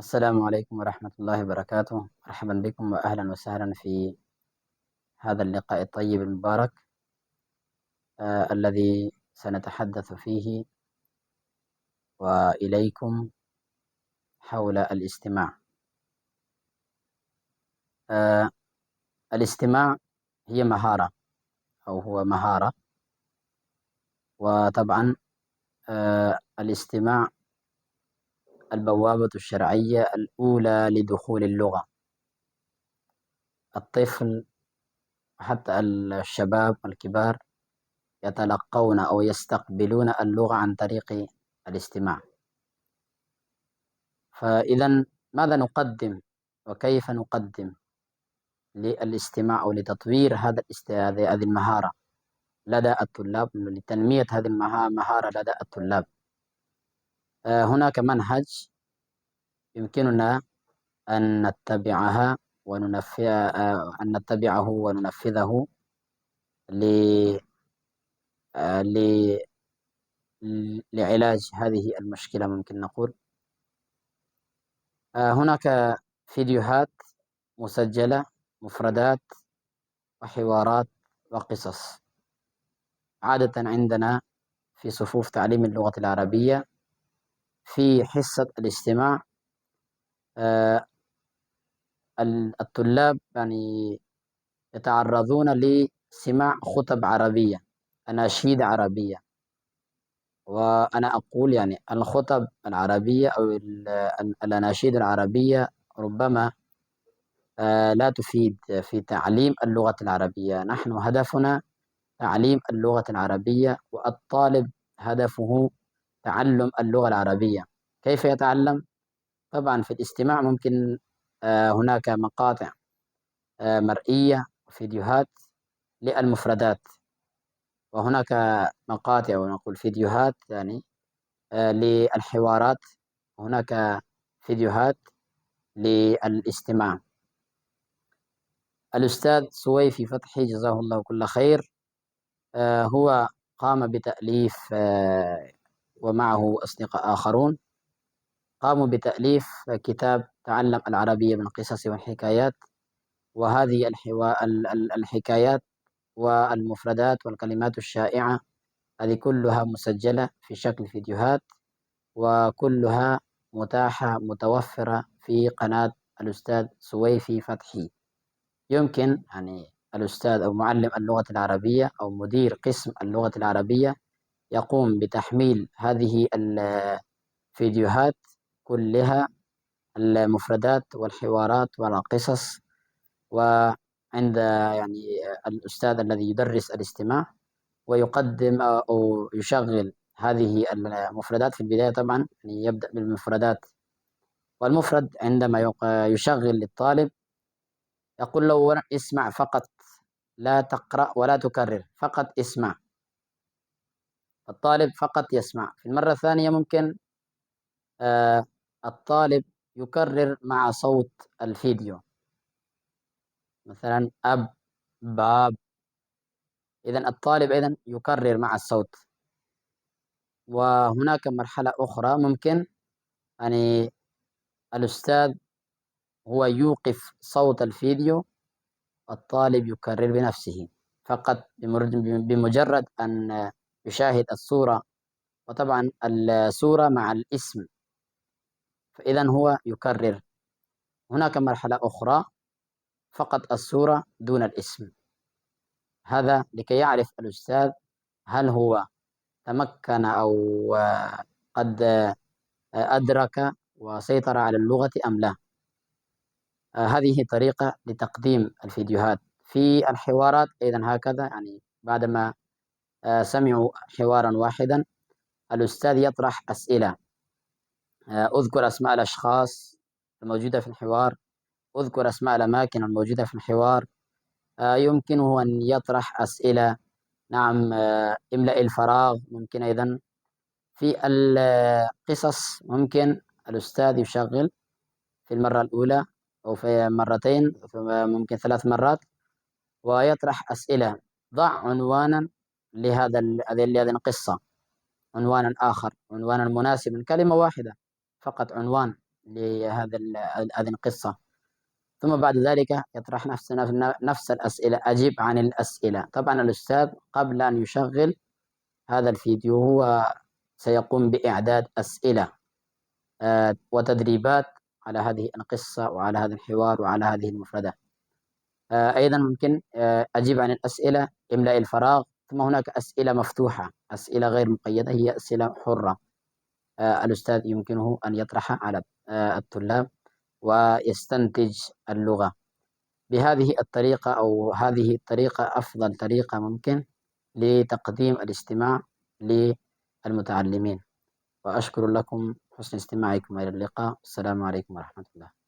السلام عليكم ورحمة الله وبركاته. مرحبا بكم وأهلا وسهلا في هذا اللقاء الطيب المبارك الذي سنتحدث فيه وإليكم حول الاستماع. آه الاستماع هي مهارة أو هو مهارة. وطبعا الاستماع البوابة الشرعية الأولى لدخول اللغة. الطفل وحتى الشباب والكبار يتلقون أو يستقبلون اللغة عن طريق الاستماع. فإذا ماذا نقدم وكيف نقدم للاستماع أو لتطوير هذه المهارة لدى الطلاب، لتنمية هذه المهارة لدى الطلاب؟ هناك منهج يمكننا أن نتبعها أن نتبعه وننفذه ل... آه، ل... لعلاج هذه المشكلة. ممكن نقول هناك فيديوهات مسجلة، مفردات وحوارات وقصص. عادة عندنا في صفوف تعليم اللغة العربية في حصة الاستماع آه، الطلاب يعني يتعرضون لسماع خطب عربية، أناشيد عربية. وأنا أقول يعني الخطب العربية أو الأناشيد العربية ربما لا تفيد في تعليم اللغة العربية. نحن هدفنا تعليم اللغة العربية، والطالب هدفه تعلم اللغة العربية. كيف يتعلم؟ طبعا في الاستماع ممكن هناك مقاطع مرئية وفيديوهات للمفردات، وهناك مقاطع ونقول فيديوهات يعني للحوارات، وهناك فيديوهات للاستماع. الأستاذ سويفي فتحي جزاه الله كل خير هو قام بتأليف ومعه أصدقاء آخرون قاموا بتأليف كتاب تعلم العربية من قصص والحكايات. وهذه الحكايات والمفردات والكلمات الشائعة هذه كلها مسجلة في شكل فيديوهات، وكلها متاحة متوفرة في قناة الأستاذ سويفي فتحي. يمكن يعني الأستاذ أو معلم اللغة العربية أو مدير قسم اللغة العربية يقوم بتحميل هذه الفيديوهات كلها، المفردات والحوارات والقصص، وعند يعني الأستاذ الذي يدرس الاستماع ويقدم أو يشغل هذه المفردات في البداية. طبعا يعني يبدأ بالمفردات، والمفرد عندما يشغل للطالب يقول له اسمع فقط، لا تقرأ ولا تكرر، فقط اسمع. الطالب فقط يسمع. في المرة الثانية ممكن آه الطالب يكرر مع صوت الفيديو، مثلا أب، باب. إذا الطالب أيضا يكرر مع الصوت. وهناك مرحلة أخرى ممكن يعني الأستاذ هو يوقف صوت الفيديو، الطالب يكرر بنفسه فقط بمجرد أن يشاهد الصورة، وطبعا الصورة مع الاسم، فإذا هو يكرر. هناك مرحلة أخرى فقط الصورة دون الاسم، هذا لكي يعرف الأستاذ هل هو تمكن أو قد أدرك وسيطر على اللغة أم لا. هذه طريقة لتقديم الفيديوهات. في الحوارات أيضا هكذا، يعني بعدما سمعوا حوارا واحدا الأستاذ يطرح أسئلة. أذكر أسماء الأشخاص الموجودة في الحوار، أذكر أسماء الأماكن الموجودة في الحوار. يمكنه أن يطرح أسئلة. نعم، املأ الفراغ ممكن أيضا. في القصص ممكن الأستاذ يشغل في المرة الأولى أو في مرتين، ممكن 3 مرات، ويطرح أسئلة. ضع عنوانا لهذه القصة، عنوانا آخر، عنوانا مناسبا، كلمة واحدة فقط عنوان. هذه القصة. ثم بعد ذلك يطرح نفس الأسئلة، أجيب عن الأسئلة. طبعا الأستاذ قبل أن يشغل هذا الفيديو هو سيقوم بإعداد أسئلة وتدريبات على هذه القصة وعلى هذا الحوار وعلى هذه المفردات. أيضا ممكن أجيب عن الأسئلة، إملاء الفراغ. ثم هناك أسئلة مفتوحة، أسئلة غير مقيدة، هي أسئلة حرة. الأستاذ يمكنه أن يطرحها على الطلاب ويستنتج اللغة. بهذه الطريقة، أو هذه الطريقة أفضل طريقة ممكن لتقديم الاستماع للمتعلمين. وأشكر لكم حسن استماعكم. إلى اللقاء. السلام عليكم ورحمة الله.